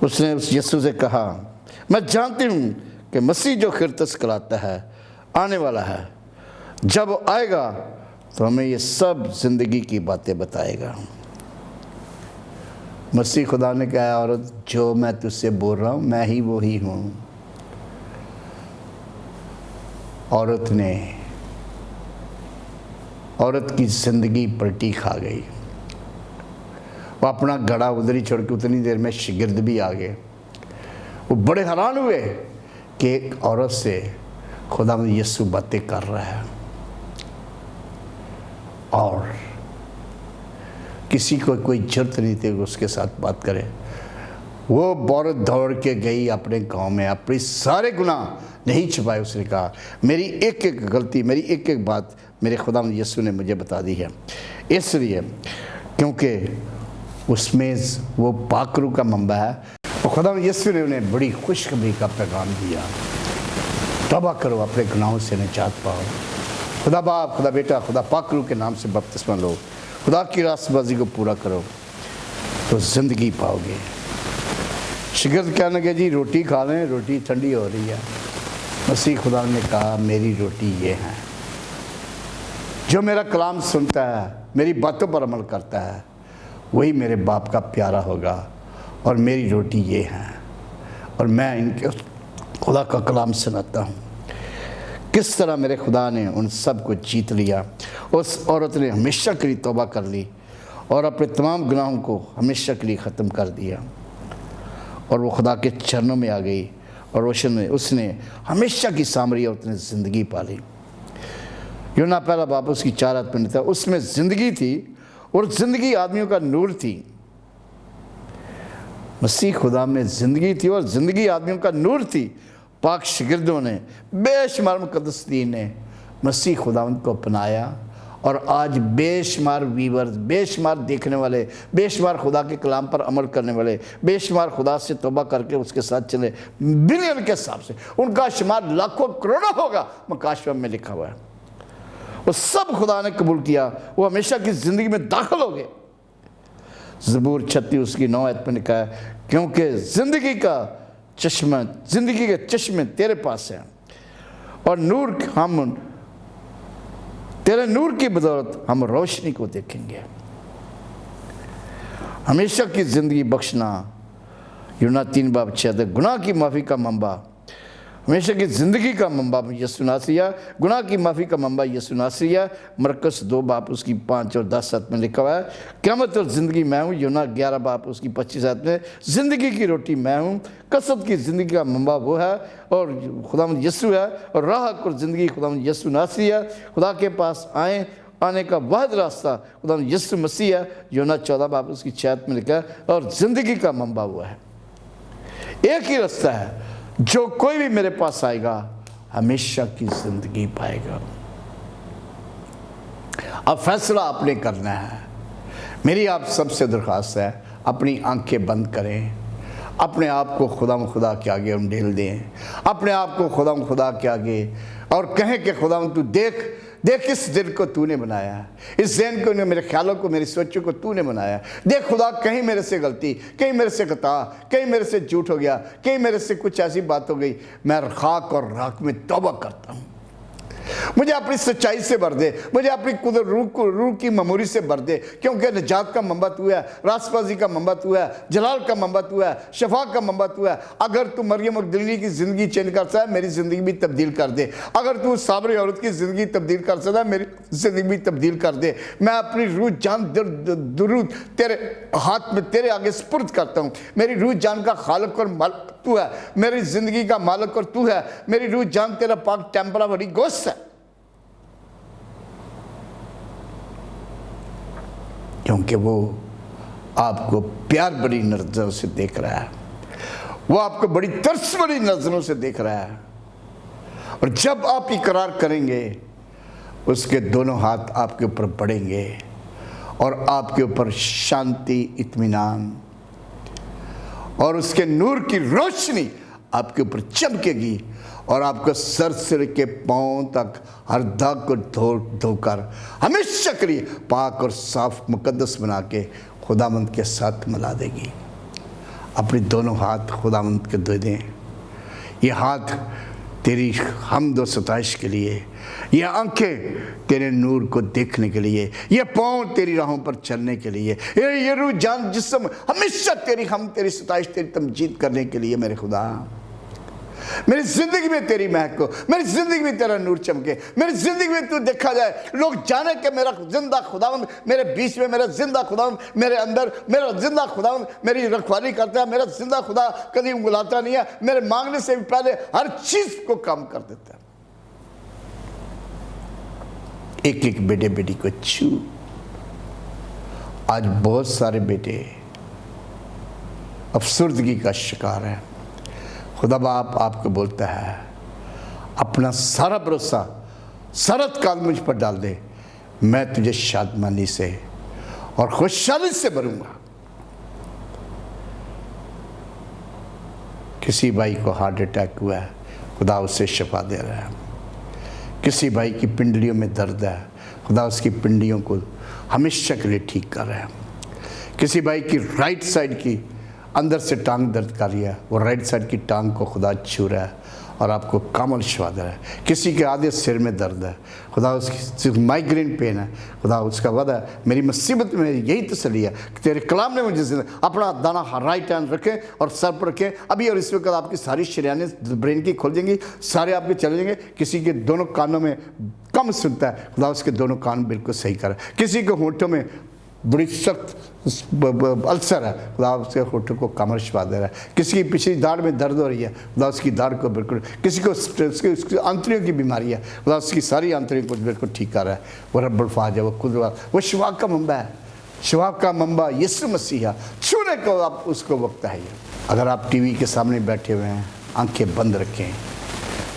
उसने उस यीशु से कहा, मैं जानती हूँ कि मसीह जो खिरतस कराता है आने वाला है, जब आएगा तो हमें ये सब ज़िंदगी की बातें बताएगा। मसीह खुदा ने कहा, औरत जो मैं तुझसे बोल रहा हूँ मैं ही वो ही हूँ। औरत की ज़िंदगी पलटी खा गई। वो अपना घड़ा उधर ही छोड़ के उतनी देर में शागिर्द भी आ गए। वो बड़े हैरान हुए कि एक औरत से खुदा यीशु बातें कर रहा है, और किसी को कोई जरूरत नहीं थी उसके साथ बात करे। वो औरत दौड़ के गई अपने गांव में, अपने सारे गुनाह नहीं छुपाए। उसने कहा, मेरी एक एक गलती, मेरी एक एक बात मेरे खुदा यीशु ने मुझे बता दी है, इसलिए क्योंकि उसमें वो पाकरू का मंबा है। और खुदा यीशु ने उन्हें बड़ी खुशखबरी का पैगाम दिया, तौबा करो, अपने गुनाहों से निजात पाओ। खुदा बाप, खुदा बेटा, खुदा पाक रूह के नाम से बपतिस्मा लो, खुदा की रास्तबाजी को पूरा करो तो ज़िंदगी पाओगे। शिगिर्द कहने लगे जी रोटी खा लें, रोटी ठंडी हो रही है। मसीह खुदा ने कहा मेरी रोटी ये है, जो मेरा कलाम सुनता है, मेरी बातों पर अमल करता है, वही मेरे बाप का प्यारा होगा, और मेरी रोटी ये है। और मैं इनके खुदा का कलाम सुनाता हूँ। किस तरह मेरे खुदा ने उन सब को जीत लिया। उस औरत ने हमेशा के लिए तौबा कर ली और अपने तमाम गुनाहों को हमेशा के लिए ख़त्म कर दिया, और वो खुदा के चरणों में आ गई, और उसने हमेशा की सामरी औरत ने ज़िंदगी पाली। यूना पहला बाप उसकी 4 आयत में था, उसमें ज़िंदगी थी और ज़िंदगी आदमियों का नूर थी। मसीह खुदा में ज़िंदगी थी और ज़िंदगी आदमियों का नूर थी। पाक शिगिर्दों ने, बेशुमार मुक़द्दसीन ने मसीह खुदावंद को अपनाया, और आज बेशुमार व्यूअर्स, बेशुमार देखने वाले, बेशुमार खुदा के कलाम पर अमल करने वाले, बेशुमार खुदा से तौबा करके उसके साथ चले, बिलियन के हिसाब से उनका शुमार लाखों करोड़ों होगा, मकाशवा में लिखा हुआ है। वो सब खुदा ने कबूल किया, वो हमेशा की ज़िंदगी में दाखिल हो गए। ज़बूर 36 उसकी 9 आयत में लिखा है, क्योंकि ज़िंदगी का चश्मा, ज़िंदगी के चश्मे तेरे पास हैं, और नूर हम तेरे नूर की बदौलत हम रोशनी को देखेंगे। हमेशा की ज़िंदगी बख्शना, यूना 3 बाब 6, गुनाह की माफ़ी का मंबा, हमेशा की ज़िंदगी का मंबा यीशु नासरी, गुनाह की माफ़ी का मंबा यीशु नासरी। मरकस 2 बाप उसकी 5 और 10 आयत में लिखा हुआ है, क़यामत और ज़िंदगी मैं हूँ। यूना 11 बाप उसकी 25 आयत में, ज़िंदगी की रोटी मैं हूँ, कसरत की ज़िंदगी का मंबा वो है और खुदावंद यीशु है, और राह और ज़िंदगी खुदावंद यीशु नासरी है। खुदा के पास आने का वाहिद रास्ता खुदावंद यीशु मसीह है। यूना 14 बाप उसकी 6 आयत में लिखा है, और ज़िंदगी का मंबा वो है। एक ही रास्ता है, जो कोई भी मेरे पास आएगा हमेशा की ज़िंदगी पाएगा। अब फैसला आपने करना है। मेरी आप सबसे दरख्वास्त है, अपनी आंखें बंद करें, अपने आप को खुदा के आगे उंडेल दें, अपने आप को खुदा के आगे, और कहें कि खुदा तू देख इस दिल को तूने बनाया है, इस ज़हन को, मेरे ख्यालों को, मेरी सोचों को तूने बनाया। देख खुदा, कहीं मेरे से गलती, कहीं मेरे से खता, कहीं मेरे से झूठ हो गया, कहीं मेरे से कुछ ऐसी बात हो गई, मैं खाक और राख में तौबा करता हूँ। मुझे अपनी सच्चाई से भर दे, मुझे अपनी रूह की ममूरी से भर दे, क्योंकि निजात का मंबा तू है, रास्तबाजी का मंबा तू है, जलाल का मंबा तू है, शफा का मंबा तू है। अगर तू मरियम और दिल्ली की ज़िंदगी चेंज कर सकता है, मेरी ज़िंदगी भी तब्दील कर दे। अगर तू साबरी औरत की ज़िंदगी तब्दील कर सकता है, मेरी ज़िंदगी भी तब्दील कर दे। मैं अपनी रूह जान दुरूद तेरे हाथ में तेरे आगे सुपुर्द करता हूँ। मेरी रूह जान का खालिक और मालिक तू है, मेरी ज़िंदगी का मालिक और तू है। मेरी रूह जान तेरा पाक टेम्पररी गोश्त है, क्योंकि वो आपको प्यार भरी नज़रों से देख रहा है, वो आपको बड़ी तरस भरी नज़रों से देख रहा है। और जब आप इकरार करेंगे, उसके दोनों हाथ आपके ऊपर बढ़ेंगे और आपके ऊपर शांति, इत्मीनान और उसके नूर की रोशनी आपके ऊपर चमकेगी, और आपको सर से लेके पाँव तक हर दाग को धोकर हमेशा के लिए पाक और साफ मुकद्दस बना के खुदावंद के साथ मिला देगी। अपने दोनों हाथ खुदावंद के दे दें। ये हाथ तेरी हमद व सताइश के लिए, ये आंखें तेरे नूर को देखने के लिए, ये पाँव तेरी राहों पर चलने के लिए, ये रूह जान जिस्म हमेशा तेरी तेरी सताइश, तेरी तमजीद करने के लिए। मेरे खुदा, मेरी ज़िंदगी में तेरी महक हो, मेरी ज़िंदगी में तेरा नूर चमके, मेरी ज़िंदगी में तू देखा जाए, लोग जाने कि मेरा जिंदा खुदावंद मेरे बीच में, मेरा जिंदा खुदावंद मेरे अंदर, मेरा जिंदा खुदावंद मेरी रखवाली करता है, मेरा जिंदा खुदा कभी बुलाता नहीं है, मेरे मांगने से भी पहले हर चीज़ को काम कर देता है। एक एक बेटे बेटी को छू। आज बहुत सारे बेटे अफसुर्दगी का शिकार हैं। खुदा बाप आपको बोलता है, अपना सारा भरोसा सरत काल मुझ पर डाल दे, मैं तुझे शादमानी से और खुशहाली से भरूंगा। किसी भाई को हार्ट अटैक हुआ है, खुदा उसे शिफा दे रहा है। किसी भाई की पिंडलियों में दर्द है, खुदा उसकी पिंडलियों को हमेशा के लिए ठीक कर रहा है। किसी भाई की राइट साइड की अंदर से टांग दर्द कर रही है, वो राइट साइड की टांग को खुदा छू रहा है और आपको कामल शिफा दे रहा है। किसी के आधे सिर में दर्द है, खुदा उसकी माइग्रेन पेन है, खुदा उसका वादा है, मेरी मुसीबत में यही तसल्ली है कि तेरे कलाम ने मुझे अपना दाना राइट हैंड रखें और सर पर रखें अभी, और इस वक्त आपकी सारी शरीयानें ब्रेन की खुल जाएंगी, सारे आपके चले जाएंगे। किसी के दोनों कानों में कम सुनता है, खुदा उसके दोनों कान बिल्कुल सही कर। किसी के होंठों में बड़ी सख्त अल्सर है, खुदा उसके होठों को कमर शिफा दे रहा है। किसी की पिछली दाढ़ में दर्द हो रही है, खुदा उसकी दाढ़ को बिल्कुल, किसी को उसकी आंतरियों की बीमारी है, खुदा उसकी सारी आंतरियों को बिल्कुल ठीक कर रहा है। वो रब्बुल फाज है, वो कुदरत, वो शिफा का मंबा है, शिफा का मंबा यीशु मसीह है। छूने को आप उसको वक्त है। अगर आप टीवी के सामने बैठे हुए हैं, आंखें बंद रखें,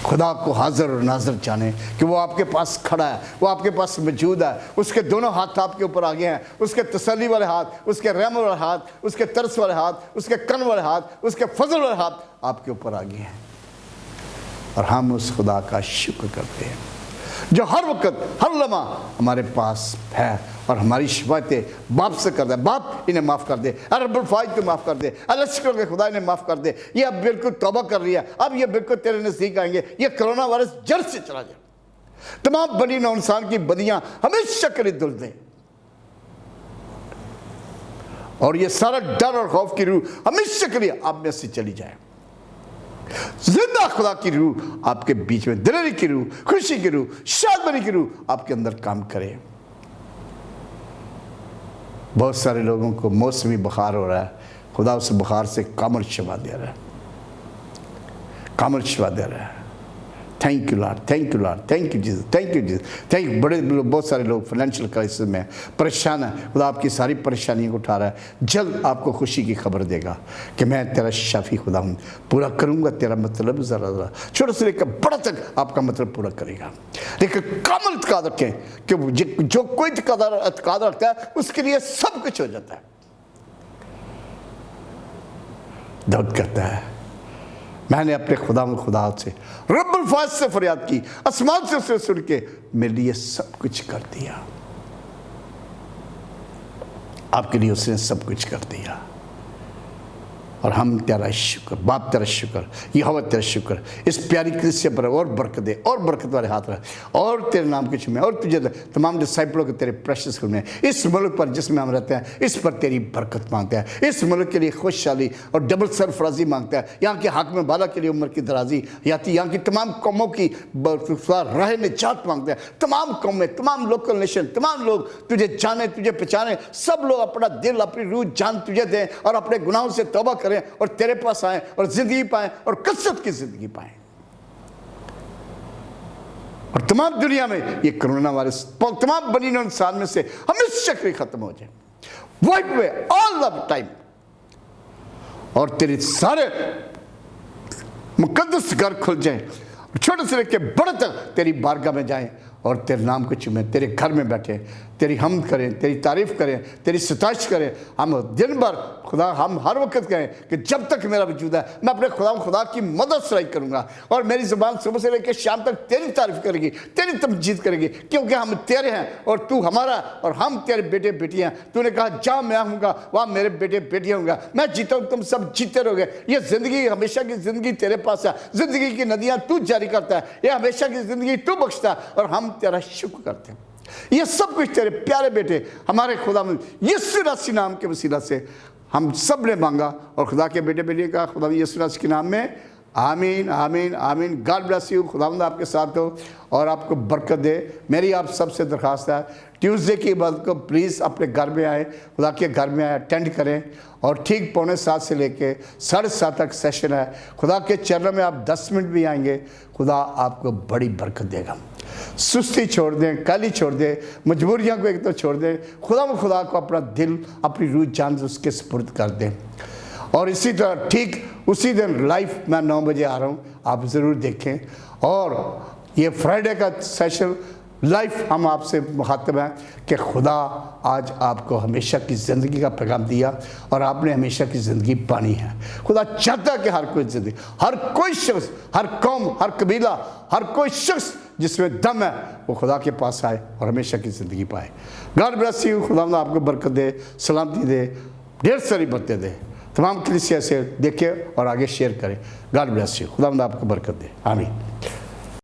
खुदा को हाजिर और नाजर जाने कि वो आपके पास खड़ा है, वो आपके पास मौजूद है, उसके दोनों हाथ आपके ऊपर आगे हैं, उसके तसल्ली वाले हाथ, उसके रहम वाले हाथ, उसके तरस वाले हाथ, उसके कन वाले हाथ, उसके फजल वाले हाथ आपके ऊपर आगे हैं। और हम उस खुदा का शुक्र करते हैं जो हर वक्त हर लम्हा हमारे पास है और हमारी शिफायतें बाप से करता है। बाप इन्हें माफ़ कर दे, रब्बुल फाइज को माफ़ कर दे, अल्लाह शुक्र के खुदा इन्हें माफ़ कर दे। ये अब बिल्कुल तौबा कर रही है, अब ये बिल्कुल तेरे नज़दीक आएंगे। ये कोरोना वायरस जड़ से चला जाए, तमाम बनी नौ इंसान की बदियां हमेशा के लिए धुल दें, और ये सारा डर और खौफ की रूह हमेशा के लिए आप में से चली जाए। जिंदा खुदा की रूह आपके बीच में, दिलेरी की रूह, खुशी की रूह, शादबरी की रूह आपके अंदर काम करे। बहुत सारे लोगों को मौसमी बुखार हो रहा है, खुदा उस बुखार से कामल शिफा दे रहा है, कामल शिफा दे रहा है। Thank you Lord, thank you Lord, thank you Jesus, thank you Jesus, thank you. बड़े बहुत सारे लोग फाइनेंशियल क्राइसिस में परेशान है, खुदा आपकी सारी परेशानियों को उठा रहा है। जल्द आपको खुशी की खबर देगा कि मैं तेरा शाफी खुदा हूँ, पूरा करूँगा तेरा मतलब। ज़रा छोटे से लेकर बड़ा तक आपका मतलब पूरा करेगा। लेकिन कामल इत्काद रखें कि जो कोई इत्काद रखता है उसके लिए सब कुछ हो जाता है। दाऊद कहता है, मैंने अपने खुदा से रब्बुल फाज से फरियाद की, आसमान से उसे सुन के मेरे लिए सब कुछ कर दिया। आपके लिए उसने सब कुछ कर दिया। और हम तेरा शुक्र, बाप तेरा शुक्र, यहोवा तेरा शुक्र, इस प्यारी कलीसिया पर और बरकत दे, और बरकत वाले हाथ रख, और तेरे नाम के चुमे, और तुझे तमाम डिसाइपलों के तेरे प्रेशियस में, इस मुल्क पर जिसमें हम रहते हैं इस पर तेरी बरकत मांगते हैं। इस मुल्क के लिए खुशहाली और डबल सरफराजी मांगता है। यहाँ के हाकिम बाला के लिए उम्र की दराजी, यहाँ की तमाम कौमों की राह निजात मांगते हैं। तमाम कौमें, तमाम लोकल नेशन, तमाम लोग तुझे जाने, तुझे पहचाने, सब लोग अपना दिल, अपनी रूह, जान तुझे दें और अपने गुनाहों से तौबा करें और तेरे पास आए और जिंदगी पाएं और कसरत की जिंदगी पाएं। और तमाम दुनिया में ये कोरोना वायरस तमाम बनी नौ इंसान में से हमेशा के लिए खत्म हो जाए, wipe way all the time. और तेरे सारे मुकद्दस घर खुल जाए, छोटे से लेके बड़े तक तेरी बारगाह में जाएं और तेरे नाम को चुमें, तेरे घर में बैठे तेरी हमद करें, तेरी तारीफ़ करें, तेरी सताइश करें। हम दिन भर खुदा, हम हर वक्त कहें कि जब तक मेरा वजूद है मैं अपने खुदा की मदद सराई करूँगा, और मेरी ज़ुबान सुबह से लेकर शाम तक तेरी तारीफ़ करेगी, तेरी तमजीद करेगी, क्योंकि हम तेरे हैं और तू हमारा और हम तेरे बेटे बेटियाँ। तूने कहा जहाँ मैं हूँगा वहाँ मेरे बेटे बेटियाँ होंगे, मैं जीता हूँ तुम सब जीते रहोगे। ये ज़िंदगी, हमेशा की ज़िंदगी तेरे पास है, ज़िंदगी की नदियाँ तू जारी करता है, ये हमेशा की ज़िंदगी तू बख्शता है, और हम तेरा शुक्र करते हैं। ये सब कुछ तेरे प्यारे बेटे हमारे खुदा यीशु मसीह नाम के वसीला से हम सब ने मांगा, और खुदा के बेटे बेटियों का खुदा यीशु मसीह के नाम में आमीन, आमीन, आमीन। God bless you. खुदावंद आपके साथ हो और आपको बरकत दे। मेरी आप सबसे दरख्वास्त है, ट्यूसडे की इबादत को प्लीज़ अपने घर में आए, खुदा के घर में आए, अटेंड करें। और ठीक 6:45 से लेके 7:30 तक सेशन है। खुदा के चरणों में आप 10 मिनट भी आएंगे, खुदा आपको बड़ी बरकत देगा। सुस्ती छोड़ दें, काली छोड़ दें, मजबूरियों को एक तो छोड़ दें, खुदा को अपना दिल, अपनी रूह जान उसके सुपुर्द कर दें। और इसी तरह ठीक उसी दिन लाइव मैं 9 बजे आ रहा हूँ, आप ज़रूर देखें। और ये फ्राइडे का सेशन लाइफ हम आपसे मुखातिब हैं कि खुदा आज आपको हमेशा की ज़िंदगी का पैगाम दिया और आपने हमेशा की ज़िंदगी पानी है। खुदा चाहता है कि हर कोई ज़िंदगी, हर कोई शख्स, हर कौम, हर कबीला, हर कोई शख्स जिसमें दम है वो खुदा के पास आए और हमेशा की ज़िंदगी पाए। God bless you. खुदा आपको बरकत दे, सलामती दे, ढेर सारी बरकतें दे। तमाम कलीसिया से देखें और आगे शेयर करें। God bless you. खुदा आपको बरकत दे। आमीन।